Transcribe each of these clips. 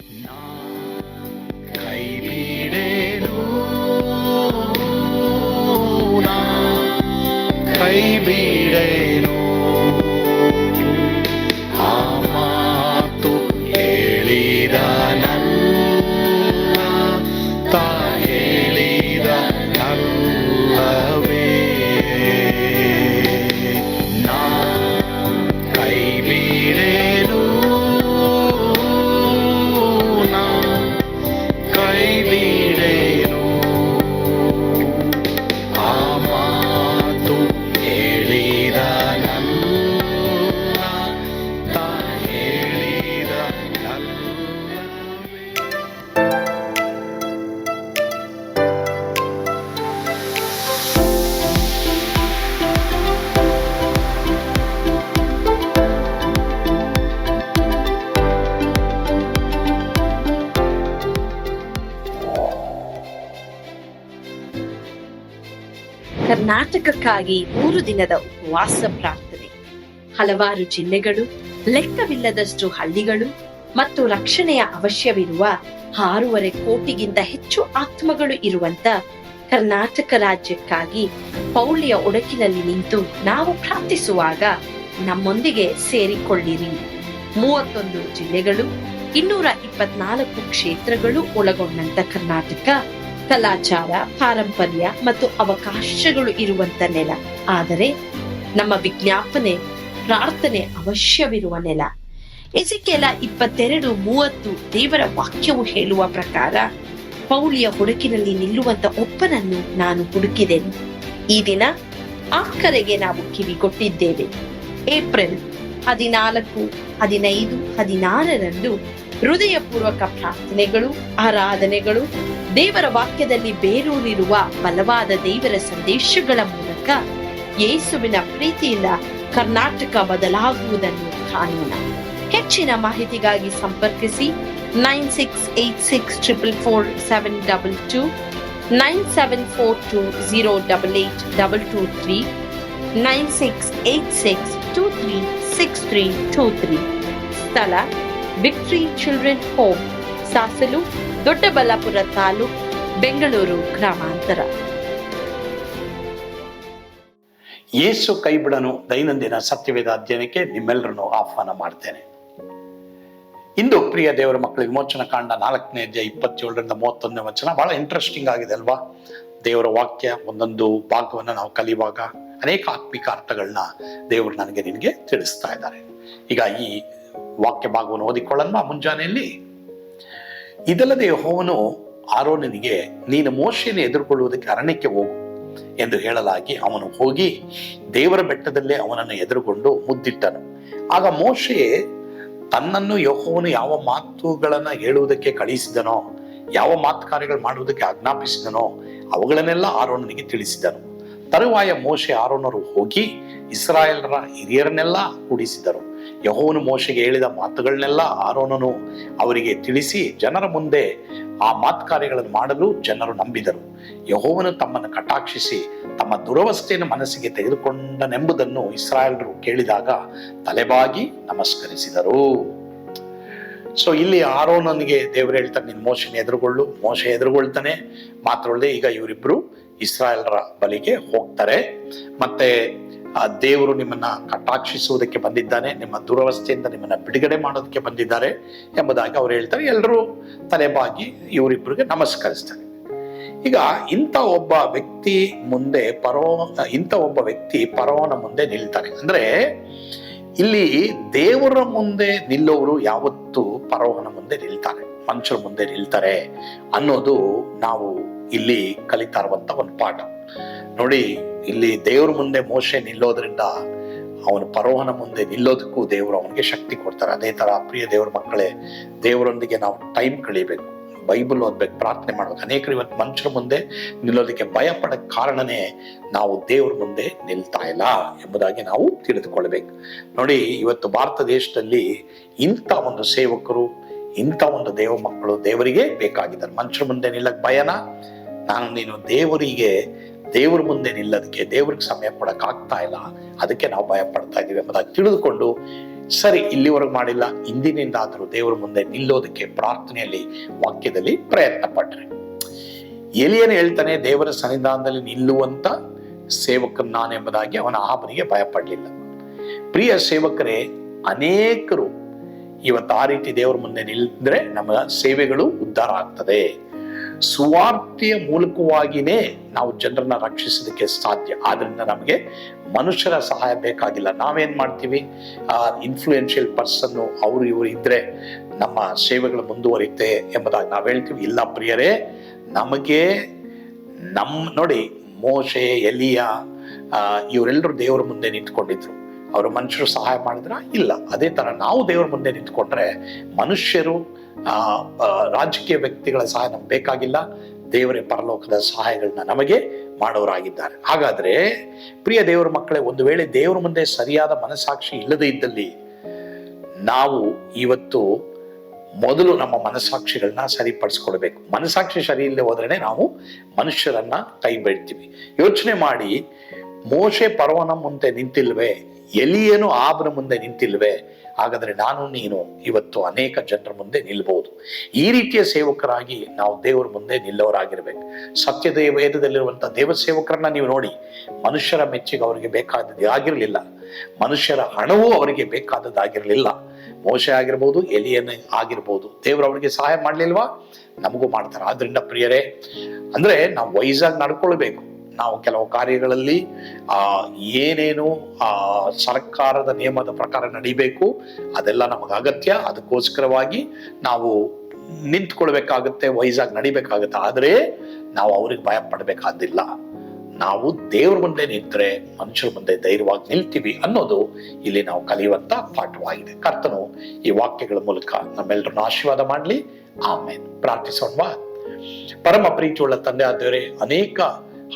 ಕೈ ಬಿಡೇನು, ಕೈ ಬಿಡೇನು, ಆ ಮಾತು ಹೇಳಿದ ತಾ ಹೇಳಿದ ನಲ್ಲವೇ. ನಾ ಕೈ ಬಿಡೇನು, ನಾ ಕೈ ಬಿಡೇನು, ಆ ಮಾತು ಹೇಳಿದ ತಾ ಹೇಳಿದ ನಲ್ಲವೇ. ಕರ್ನಾಟಕಕ್ಕಾಗಿ 3 ದಿನದ ಉಪವಾಸ ಪ್ರಾರ್ಥನೆ. ಹಲವಾರು ಜಿಲ್ಲೆಗಳು, ಲೆಕ್ಕವಿಲ್ಲದಷ್ಟು ಹಳ್ಳಿಗಳು ಮತ್ತು ರಕ್ಷಣೆಯ ಅವಶ್ಯವಿರುವ 6.5 ಕೋಟಿಗಿಂತ ಹೆಚ್ಚು ಆತ್ಮಗಳು ಇರುವಂತ ಕರ್ನಾಟಕ ರಾಜ್ಯಕ್ಕಾಗಿ ಪೌಳಿಯ ಒಡಕಿನಲ್ಲಿ ನಿಂತು ನಾವು ಪ್ರಾರ್ಥಿಸುವಾಗ ನಮ್ಮೊಂದಿಗೆ ಸೇರಿಕೊಳ್ಳಿರಿ. 31 ಜಿಲ್ಲೆಗಳು, 224 ಕ್ಷೇತ್ರಗಳು ಒಳಗೊಂಡಂತ ಕರ್ನಾಟಕ ಕಲಾಚಾರ, ಪಾರಂಪರ್ಯ ಮತ್ತು ಅವಕಾಶಗಳು ಇರುವಂತ ನೆಲ. ಆದರೆ ನಮ್ಮ ವಿಜ್ಞಾಪನೆ, ಪ್ರಾರ್ಥನೆ ಅವಶ್ಯವಿರುವ ನೆಲ. ಎಸೆಕಿಯೇಲ 22:30 ದೇವರ ವಾಕ್ಯವು ಹೇಳುವ ಪ್ರಕಾರ, ಪೌಳಿಯ ಹುಡುಕಿನಲ್ಲಿ ನಿಲ್ಲುವಂತ ಒಬ್ಬನನ್ನು ನಾನು ಹುಡುಕಿದೆನು. ಈ ದಿನ ಆ ಕರೆಗೆ ನಾವು ಕಿವಿಗೊಟ್ಟಿದ್ದೇವೆ. ಏಪ್ರಿಲ್ 14, 15, 16ರಂದು ಹೃದಯಪೂರ್ವಕ ಪ್ರಾರ್ಥನೆಗಳು, ಆರಾಧನೆಗಳು, ದೇವರ ವಾಕ್ಯದಲ್ಲಿ ಬೇರೂರಿರುವ ಬಲವಾದ ದೇವರ ಸಂದೇಶಗಳ ಮೂಲಕ ಯೇಸುವಿನ ಪ್ರೀತಿಯಿಂದ ಕರ್ನಾಟಕ ಬದಲಾಗುವುದನ್ನು ಕಾಣೋಣ. ಹೆಚ್ಚಿನ ಮಾಹಿತಿಗಾಗಿ ಸಂಪರ್ಕಿಸಿ 9686444722, 9742088223, 9686236323. ಸ್ಥಳ victory children home, Sasalu, Doddaballapur taluk, Bengaluru ಗ್ರಾಮಾಂತರ. ಯೇಸು ಕೈಬಿಡನು ದೈನಂದಿನ ಸತ್ಯವೇದ ಅಧ್ಯಯನಕ್ಕೆ ನಿಮ್ಮೆಲ್ಲರನ್ನು ಆಹ್ವಾನ ಮಾಡ್ತೇನೆ. ಇಂದು ಪ್ರಿಯ ದೇವರ ಮಕ್ಕಳಿಗೆ ವಿಮೋಚನ ಕಾಂಡ 4ನೇ ಅಧ್ಯಾಯ 27ರಿಂದ 31ನೇ ವಚನ ಬಹಳ ಇಂಟ್ರೆಸ್ಟಿಂಗ್ ಆಗಿದೆ ಅಲ್ವಾ? ದೇವರ ವಾಕ್ಯ ಒಂದೊಂದು ಭಾಗವನ್ನು ನಾವು ಕಲಿಯುವಾಗ ಅನೇಕ ಆತ್ಮಿಕ ಅರ್ಥಗಳನ್ನ ದೇವರು ನನಗೆ ನಿನಗೆ ತಿಳಿಸ್ತಾ ಇದ್ದಾರೆ. ಈಗ ಈ ವಾಕ್ಯ ಭಾಗವನ್ನು ಓದಿಕೊಳ್ಳೋಣ. ಮುಂಜಾನೆಯಲ್ಲಿ, ಇದಲ್ಲದೆ ಯೆಹೋವನು ಆರೋನನಿಗೆ, ನೀನು ಮೋಶೆಯನ್ನು ಎದುರುಗೊಳ್ಳುವುದಕ್ಕೆ ಅರಣ್ಯಕ್ಕೆ ಹೋಗು ಎಂದು ಹೇಳಲಾಗಿ ಅವನು ಹೋಗಿ ದೇವರ ಬೆಟ್ಟದಲ್ಲೇ ಅವನನ್ನು ಎದುರುಗೊಂಡು ಮುದ್ದಿಟ್ಟನು. ಆಗ ಮೋಶೆ ತನ್ನನ್ನು ಯೆಹೋವನು ಯಾವ ಮಾತುಗಳನ್ನ ಹೇಳುವುದಕ್ಕೆ ಕಳಿಸಿದನೋ, ಯಾವ ಮಾತು ಕಾರ್ಯಗಳು ಮಾಡುವುದಕ್ಕೆ ಆಜ್ಞಾಪಿಸಿದನೋ ಅವುಗಳನ್ನೆಲ್ಲ ಆರೋನನಿಗೆ ತಿಳಿಸಿದನು. ತರುವಾಯ ಮೋಶೆ ಆರೋನರು ಹೋಗಿ ಇಸ್ರಾಯೇಲರ ಹಿರಿಯರನ್ನೆಲ್ಲ ಕೂಡಿಸಿದರು. ಯೆಹೋವನು ಮೋಶೆಗೆ ಹೇಳಿದ ಮಾತುಗಳನ್ನೆಲ್ಲ ಆರೋನನು ಅವರಿಗೆ ತಿಳಿಸಿ ಜನರ ಮುಂದೆ ಆ ಮಾತು ಕಾರ್ಯಗಳನ್ನು ಮಾಡಲು ಜನರು ನಂಬಿದರು. ಯೆಹೋವನು ತಮ್ಮನ್ನು ಕಟಾಕ್ಷಿಸಿ ತಮ್ಮ ದುರವಸ್ಥೆಯನ್ನು ಮನಸ್ಸಿಗೆ ತೆಗೆದುಕೊಂಡನೆಂಬುದನ್ನು ಇಸ್ರಾಯೇಲರು ಕೇಳಿದಾಗ ತಲೆಬಾಗಿ ನಮಸ್ಕರಿಸಿದರು. ಸೊ ಇಲ್ಲಿ ಆರೋನನಿಗೆ ದೇವರು ಹೇಳ್ತಾರೆ, ನೀನು ಮೋಶೆನ ಎದುರುಗೊಳ್ಳು. ಮೋಶೆ ಎದುರುಗೊಳ್ತಾನೆ. ಮಾತ್ರವಲ್ಲದೆ ಈಗ ಇವರಿಬ್ರು ಇಸ್ರಾಯೇಲರ ಬಳಿಗೆ ಹೋಗ್ತಾರೆ. ಮತ್ತೆ ದೇವರು ನಿಮ್ಮನ್ನ ಕಟಾಕ್ಷಿಸುವುದಕ್ಕೆ ಬಂದಿದ್ದಾನೆ, ನಿಮ್ಮ ದುರವಸ್ಥೆಯಿಂದ ನಿಮ್ಮನ್ನ ಬಿಡುಗಡೆ ಮಾಡೋದಕ್ಕೆ ಬಂದಿದ್ದಾರೆ ಎಂಬುದಾಗಿ ಅವ್ರು ಹೇಳ್ತಾರೆ. ಎಲ್ಲರೂ ತಲೆಬಾಗಿ ಇವರಿಬ್ಬರಿಗೆ ನಮಸ್ಕರಿಸ್ತಾರೆ. ಈಗ ಇಂಥ ಒಬ್ಬ ವ್ಯಕ್ತಿ ಫರೋಹನ ಮುಂದೆ ನಿಲ್ತಾರೆ. ಅಂದ್ರೆ ಇಲ್ಲಿ ದೇವರ ಮುಂದೆ ನಿಲ್ಲೋರು ಯಾವತ್ತೂ ಫರೋಹನ ಮುಂದೆ ನಿಲ್ತಾರೆ, ಮನುಷ್ಯರ ಮುಂದೆ ನಿಲ್ತಾರೆ ಅನ್ನೋದು ನಾವು ಇಲ್ಲಿ ಕಲಿತಾ ಇರುವಂತ ಒಂದು ಪಾಠ. ನೋಡಿ, ಇಲ್ಲಿ ದೇವ್ರ ಮುಂದೆ ಮೋಶೆ ನಿಲ್ಲೋದ್ರಿಂದ ಅವನು ಫರೋಹನ ಮುಂದೆ ನಿಲ್ಲೋದಕ್ಕೂ ದೇವರು ಅವನಿಗೆ ಶಕ್ತಿ ಕೊಡ್ತಾರೆ. ಅದೇ ತರ ಪ್ರಿಯ ದೇವರ ಮಕ್ಕಳೇ, ದೇವರೊಂದಿಗೆ ನಾವು ಟೈಮ್ ಕಳಿಬೇಕು, ಬೈಬಲ್ ಓದ್ಬೇಕು, ಪ್ರಾರ್ಥನೆ ಮಾಡ್ಬೇಕು. ಅನೇಕರು ಇವತ್ತು ಮನುಷ್ಯರ ಮುಂದೆ ನಿಲ್ಲೋದಕ್ಕೆ ಭಯ ಪಡೋ ಕಾರಣನೇ ನಾವು ದೇವ್ರ ಮುಂದೆ ನಿಲ್ತಾ ಇಲ್ಲ ಎಂಬುದಾಗಿ ನಾವು ತಿಳಿದುಕೊಳ್ಬೇಕು. ನೋಡಿ, ಇವತ್ತು ಭಾರತ ದೇಶದಲ್ಲಿ ಇಂಥ ಒಂದು ಸೇವಕರು, ಇಂಥ ಒಂದು ದೇವ ಮಕ್ಕಳು ದೇವರಿಗೆ ಬೇಕಾಗಿದ್ದಾರೆ. ಮನುಷ್ಯರ ಮುಂದೆ ನಿಲ್ಲಕ್ ಭಯನ? ನೀನು ದೇವರ ಮುಂದೆ ನಿಲ್ಲೋದಕ್ಕೆ ದೇವ್ರಿಗೆ ಸಮಯ ಕೊಡಕ್ ಆಗ್ತಾ ಇಲ್ಲ, ಅದಕ್ಕೆ ನಾವು ಭಯ ಪಡ್ತಾ ಇದೀವಿ ಎಂಬುದಾಗಿ ತಿಳಿದುಕೊಂಡು ಸರಿ, ಇಲ್ಲಿವರೆಗೂ ಮಾಡಿಲ್ಲ, ಇಂದಿನಿಂದಾದರೂ ದೇವರ ಮುಂದೆ ನಿಲ್ಲೋದಕ್ಕೆ ಪ್ರಾರ್ಥನೆಯಲ್ಲಿ, ವಾಕ್ಯದಲ್ಲಿ ಪ್ರಯತ್ನ ಪಟ್ರೆ. ಎಲಿಯನು ಹೇಳ್ತಾನೆ, ದೇವರ ಸನ್ನಿಧಾನದಲ್ಲಿ ನಿಲ್ಲುವಂತ ಸೇವಕನ್ ನಾನೆಂಬುದಾಗಿ ಅವನ ಆಹಬನಿಗೆ ಭಯಪಡಲಿಲ್ಲ. ಪ್ರಿಯ ಸೇವಕರೇ, ಅನೇಕರು ಇವತ್ತು ಆ ರೀತಿ ದೇವರ ಮುಂದೆ ನಿಲ್ಲಿದ್ರೆ ನಮ್ಮ ಸೇವೆಗಳು ಉದ್ಧಾರ ಆಗ್ತದೆ. ಸುವಾರ್ತೆಯ ಮೂಲಕವಾಗಿನೇ ನಾವು ಜನರನ್ನ ರಕ್ಷಿಸೋದಕ್ಕೆ ಸಾಧ್ಯ. ಆದ್ರಿಂದ ನಮಗೆ ಮನುಷ್ಯರ ಸಹಾಯ ಬೇಕಾಗಿಲ್ಲ. ನಾವೇನ್ ಮಾಡ್ತೀವಿ, ಇನ್ಫ್ಲೂಯೆನ್ಷಿಯಲ್ ಪರ್ಸನ್ ಅವರು ಇವರು ಇದ್ರೆ ನಮ್ಮ ಸೇವೆಗಳು ಮುಂದುವರಿತೆ ಎಂಬುದಾಗಿ ನಾವು ಹೇಳ್ತೀವಿ. ಇಲ್ಲ ಪ್ರಿಯರೇ, ನಮಗೆ ನೋಡಿ, ಮೋಶೆ, ಎಲಿಯ ಇವರೆಲ್ಲರೂ ದೇವರ ಮುಂದೆ ನಿಂತ್ಕೊಂಡಿದ್ರು. ಅವರು ಮನುಷ್ಯರು ಸಹಾಯ ಮಾಡಿದ್ರ? ಇಲ್ಲ. ಅದೇ ತರ ನಾವು ದೇವರ ಮುಂದೆ ನಿಂತ್ಕೊಂಡ್ರೆ ಮನುಷ್ಯರು, ರಾಜಕೀಯ ವ್ಯಕ್ತಿಗಳ ಸಹಾಯ ನಮ್ಗೆ ಬೇಕಾಗಿಲ್ಲ. ದೇವರೇ ಪರಲೋಕದ ಸಹಾಯಗಳನ್ನ ನಮಗೆ ಮಾಡೋರಾಗಿದ್ದಾರೆ. ಹಾಗಾದ್ರೆ ಪ್ರಿಯ ದೇವರ ಮಕ್ಕಳೇ, ಒಂದು ವೇಳೆ ದೇವರ ಮುಂದೆ ಸರಿಯಾದ ಮನಸ್ಸಾಕ್ಷಿ ಇಲ್ಲದೆ ಇದ್ದಲ್ಲಿ ನಾವು ಇವತ್ತು ಮೊದಲು ನಮ್ಮ ಮನಸ್ಸಾಕ್ಷಿಗಳನ್ನ ಸರಿಪಡಿಸ್ಕೊಳ್ಬೇಕು. ಮನಸ್ಸಾಕ್ಷಿ ಸರಿ ಇಲ್ಲದೆ ಹೋದ್ರೇನೆ ನಾವು ಮನುಷ್ಯರನ್ನ ಕೈ ಬಿಡ್ತೀವಿ. ಯೋಚನೆ ಮಾಡಿ, ಮೋಶೆ ಪರ್ವನ ಮುಂದೆ ನಿಂತಿಲ್ವೇ, ಎಲಿಯನು ಆಬನ ಮುಂದೆ ನಿಂತಿಲ್ವೇ? ಹಾಗಾದ್ರೆ ನಾನು ನೀನು ಇವತ್ತು ಅನೇಕ ಜನರ ಮುಂದೆ ನಿಲ್ಬಹುದು. ಈ ರೀತಿಯ ಸೇವಕರಾಗಿ ನಾವು ದೇವರ ಮುಂದೆ ನಿಲ್ಲವರಾಗಿರ್ಬೇಕು. ಸತ್ಯದ ವೇದದಲ್ಲಿರುವಂತಹ ದೇವ ಸೇವಕರನ್ನ ನೀವು ನೋಡಿ, ಮನುಷ್ಯರ ಮೆಚ್ಚಿಗೆ ಅವರಿಗೆ ಬೇಕಾದದ್ದು ಆಗಿರಲಿಲ್ಲ, ಮನುಷ್ಯರ ಹಣವೂ ಅವರಿಗೆ ಬೇಕಾದದ್ದಾಗಿರಲಿಲ್ಲ. ಮೋಶೆ ಆಗಿರ್ಬೋದು, ಎಲಿಯನ ಆಗಿರ್ಬೋದು, ದೇವರು ಅವರಿಗೆ ಸಹಾಯ ಮಾಡ್ಲಿಲ್ವಾ? ನಮಗೂ ಮಾಡ್ತಾರೆ. ಆದ್ರಿಂದ ಪ್ರಿಯರೇ, ಅಂದ್ರೆ ನಾವು ವೈಸಾಗಿ ನಡ್ಕೊಳ್ಬೇಕು. ನಾವು ಕೆಲವು ಕಾರ್ಯಗಳಲ್ಲಿ ಏನೇನು ಸರ್ಕಾರದ ನಿಯಮದ ಪ್ರಕಾರ ನಡಿಬೇಕು ಅದೆಲ್ಲ ನಮಗೆ ಅಗತ್ಯ. ಅದಕ್ಕೋಸ್ಕರವಾಗಿ ನಾವು ನಿಂತ್ಕೊಳ್ಬೇಕಾಗತ್ತೆ, ವೈಸಾಗಿ ನಡಿಬೇಕಾಗತ್ತೆ. ಆದ್ರೆ ನಾವು ಅವ್ರಿಗೆ ಭಯ ಪಡ್ಬೇಕಾದಿಲ್ಲ. ನಾವು ದೇವ್ರ ಮುಂದೆ ನಿಂತ್ರೆ ಮನುಷ್ಯರ ಮುಂದೆ ಧೈರ್ಯವಾಗಿ ನಿಲ್ತೀವಿ ಅನ್ನೋದು ಇಲ್ಲಿ ನಾವು ಕಲಿಯುವಂತ ಪಾಠವಾಗಿದೆ. ಕರ್ತನು ಈ ವಾಕ್ಯಗಳ ಮೂಲಕ ನಮ್ಮೆಲ್ಲರನ್ನು ಆಶೀರ್ವಾದ ಮಾಡ್ಲಿ. ಆಮೇಲೆ ಪ್ರಾರ್ಥಿಸೋಣವಾ? ಪರಮ ಪ್ರೀತಿಯುಳ್ಳ ತಂದೆ ಆದವರೇ, ಅನೇಕ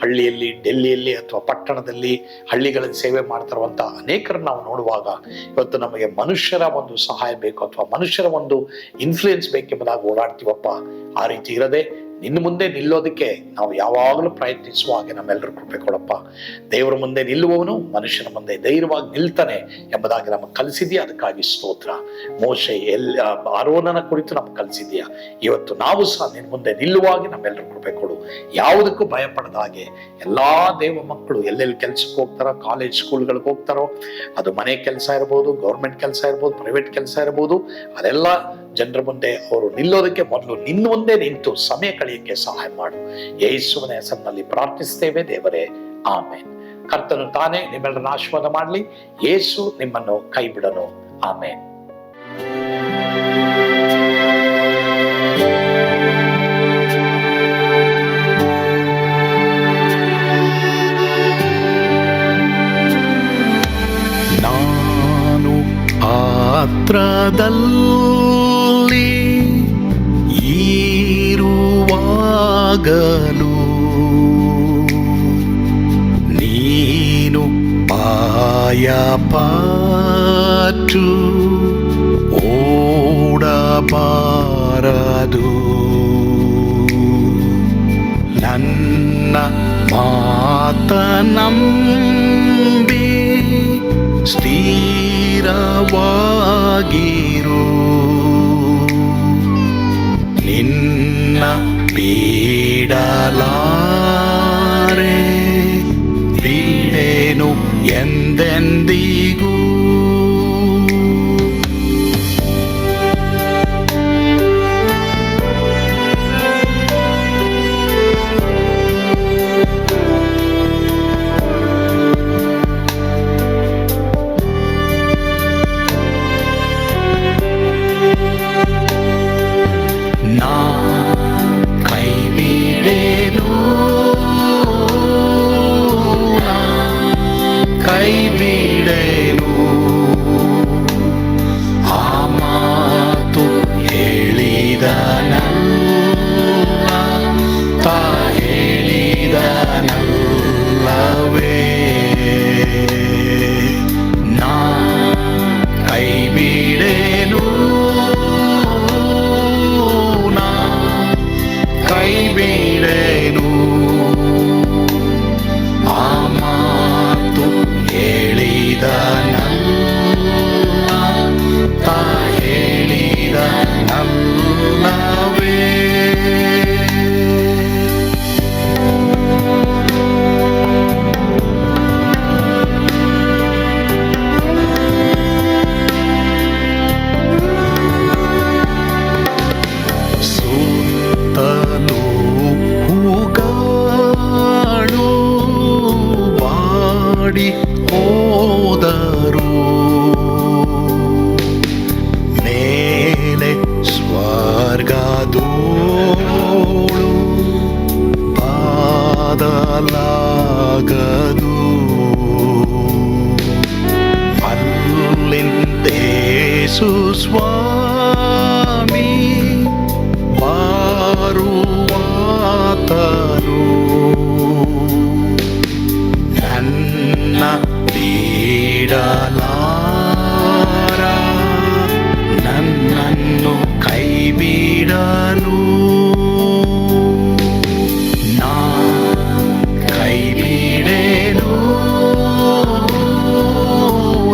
ಹಳ್ಳಿಯಲ್ಲಿ, ಡೆಲ್ಲಿಯಲ್ಲಿ ಅಥವಾ ಪಟ್ಟಣದಲ್ಲಿ ಹಳ್ಳಿಗಳಲ್ಲಿ ಸೇವೆ ಮಾಡ್ತಿರುವಂತ ಅನೇಕರನ್ನು ನಾವು ನೋಡುವಾಗ ಇವತ್ತು ನಮಗೆ ಮನುಷ್ಯರ ಒಂದು ಸಹಾಯ ಬೇಕು ಅಥವಾ ಮನುಷ್ಯರ ಒಂದು ಇನ್ಫ್ಲೂಯೆನ್ಸ್ ಬೇಕೆಂಬುದಾಗಿ ಓಡಾಡ್ತೀವಪ್ಪ. ಆ ರೀತಿ ಇರದೆ ನಿನ್ನ ಮುಂದೆ ನಿಲ್ಲೋದಕ್ಕೆ ನಾವು ಯಾವಾಗಲೂ ಪ್ರಯತ್ನಿಸುವ ಹಾಗೆ ನಮ್ಮೆಲ್ಲರೂ ಕೃಪೆ ಕೊಡಪ್ಪ. ದೇವರ ಮುಂದೆ ನಿಲ್ಲುವವನು ಮನುಷ್ಯನ ಮುಂದೆ ಧೈರ್ಯವಾಗಿ ನಿಲ್ತಾನೆ ಎಂಬುದಾಗಿ ನಮಗೆ ಕಲಿಸಿದ್ಯಾ, ಅದಕ್ಕಾಗಿ ಸ್ತೋತ್ರ. ಮೋಶೆ ಆರೋನನ ಕುರಿತು ನಮ್ಗೆ ಕಲಿಸಿದ್ಯಾ. ಇವತ್ತು ನಾವು ಸಹ ನಿನ್ನ ಮುಂದೆ ನಿಲ್ಲುವಾಗಿ ನಮ್ಮೆಲ್ಲರೂ ಕೃಪೆ ಕೊಡು. ಯಾವುದಕ್ಕೂ ಭಯ ಪಡದ ಹಾಗೆ ಎಲ್ಲಾ ದೇವ ಮಕ್ಕಳು ಎಲ್ಲೆಲ್ಲಿ ಕೆಲ್ಸಕ್ಕೆ ಹೋಗ್ತಾರೋ, ಕಾಲೇಜ್ ಸ್ಕೂಲ್ಗಳಿಗೆ ಹೋಗ್ತಾರೋ, ಅದು ಮನೆ ಕೆಲಸ ಇರ್ಬೋದು, ಗೌರ್ಮೆಂಟ್ ಕೆಲಸ ಇರ್ಬೋದು, ಪ್ರೈವೇಟ್ ಕೆಲಸ ಇರ್ಬೋದು, ಅದೆಲ್ಲ ಜನರ ಮುಂದೆ ಅವರು ನಿಲ್ಲೋದಕ್ಕೆ ಮೊದಲು ನಿನ್ನ ಮುಂದೆ ನಿಂತು ಸಮಯ ಕಳೆಯಕ್ಕೆ ಸಹಾಯ ಮಾಡು. ಯೇಸುವಿನ ಹೆಸರಿನಲ್ಲಿ ಪ್ರಾರ್ಥಿಸ್ತೇವೆ ದೇವರೇ, ಆಮೇನ್. ಕರ್ತನು ತಾನೇ ನಿಮ್ಮೆಲ್ಲರನ್ನ ಆಶೀರ್ವಾದ ಮಾಡಲಿ. ಯೇಸು ನಿಮ್ಮನ್ನು ಕೈ ಬಿಡನು. ಆಮೇನ್. ನಾನು ಪಾತ್ರದಲ್ಲಿ ಇರುವಾಗಲೂ ನೀನು ಪಾಯಪಾಟು ಓಡಬಾರದು. ನನ್ನ ಮಾತನಂಬಿ ಸ್ಥಿರವಾಗಿರು. ನಿನ್ನ ಬಿಡಲಾರೆ, ಬಿಡೆನು ಎಂದೆಂದಿಗೂ. ನಾ ಕೈ ಬಿಡೆನು, ಕೈ ಬಿಡೆನು. ಆ ಮಾತು ಹೇಳಿದನಲ್ಲ, ತಾ ಹೇಳಿದನಲ್ಲವೇ. ನಾ ಕೈ ಬಿಡೆನು, ಕೈ ಬಿಡೆನು. ಆ ಮಾತು ಹೇಳಿದನಲ್ಲ, ಬಿಡನು, ನಾ ಕೈ ಬಿಡೆನು,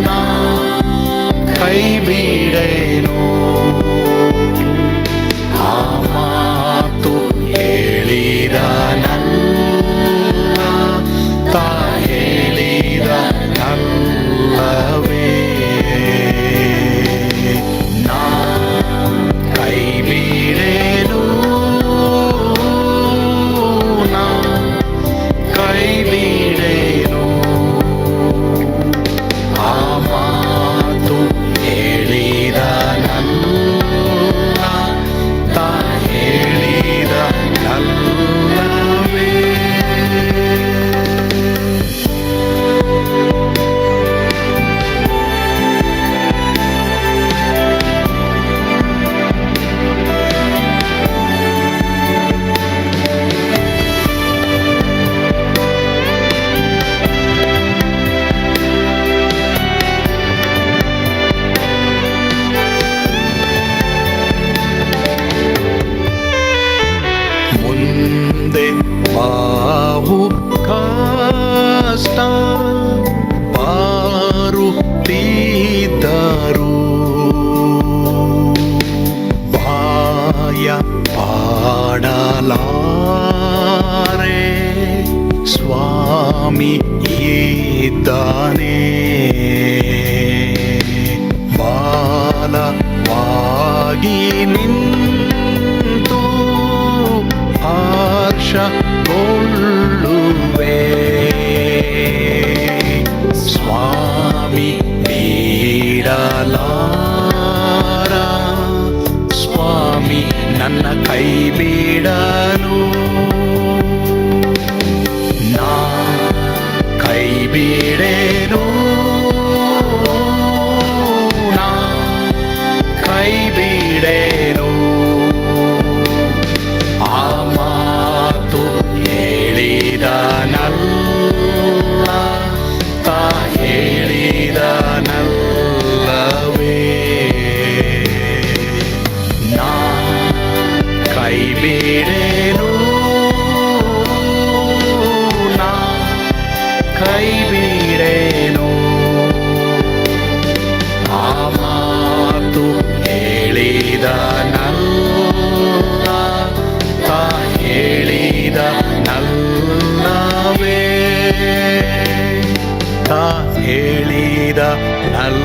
ನಾ ಕೈ ಬಿಡೆನು. ಆ ಮಾತು ಹೇಳಿದನಲ್ಲ, ತಾ ಹೇಳಿದನಲ್ಲವೇ, ನಾ ಕೈ ಬಿಡೆನು, ನಾ ಕೈ ಬಿಡೆನು. ಆ ಮಾತು ಹೇಳಿದನಲ್ಲ, ತಾ ಹೇಳಿದನಲ್ಲವೇ. ಮುಂದೆ ಬಾವು ಕಷ್ಟ ಬಾರುತ್ತಿದ್ದರು, ಭಯ ಪಾಡಲಾರೆ, ಸ್ವಾಮಿ ಇದ್ದಾನೆ. ಬಾಲವಾಗಿ ನಿಂತು ಹರ್ಷಗೊಳ್ಳುವೆ, ಸ್ವಾಮಿ ಬಿಡಲಾರ, ಸ್ವಾಮಿ ನನ್ನ ಕೈ ಬಿಡನು, ನಾ ಕೈ ಬಿಡೆನು, ನಾ ಕೈ ಬಿಡೆನು. ಆ ಮಾತು ಹೇಳಿದನಲ್ಲ, ತಾ ಹೇಳಿದನಲ್ಲವೇ, ನಾ ಕೈ ಬಿಡೆನು, ನಾ ಕೈ ಬಿಡೆನು. ಆ ಮಾತು ಹೇಳಿದನಲ್ಲ, ತಾ ಹೇಳಿದನಲ್ಲವೇ, ತಾ ಹೇಳಿದನಲ್ಲ.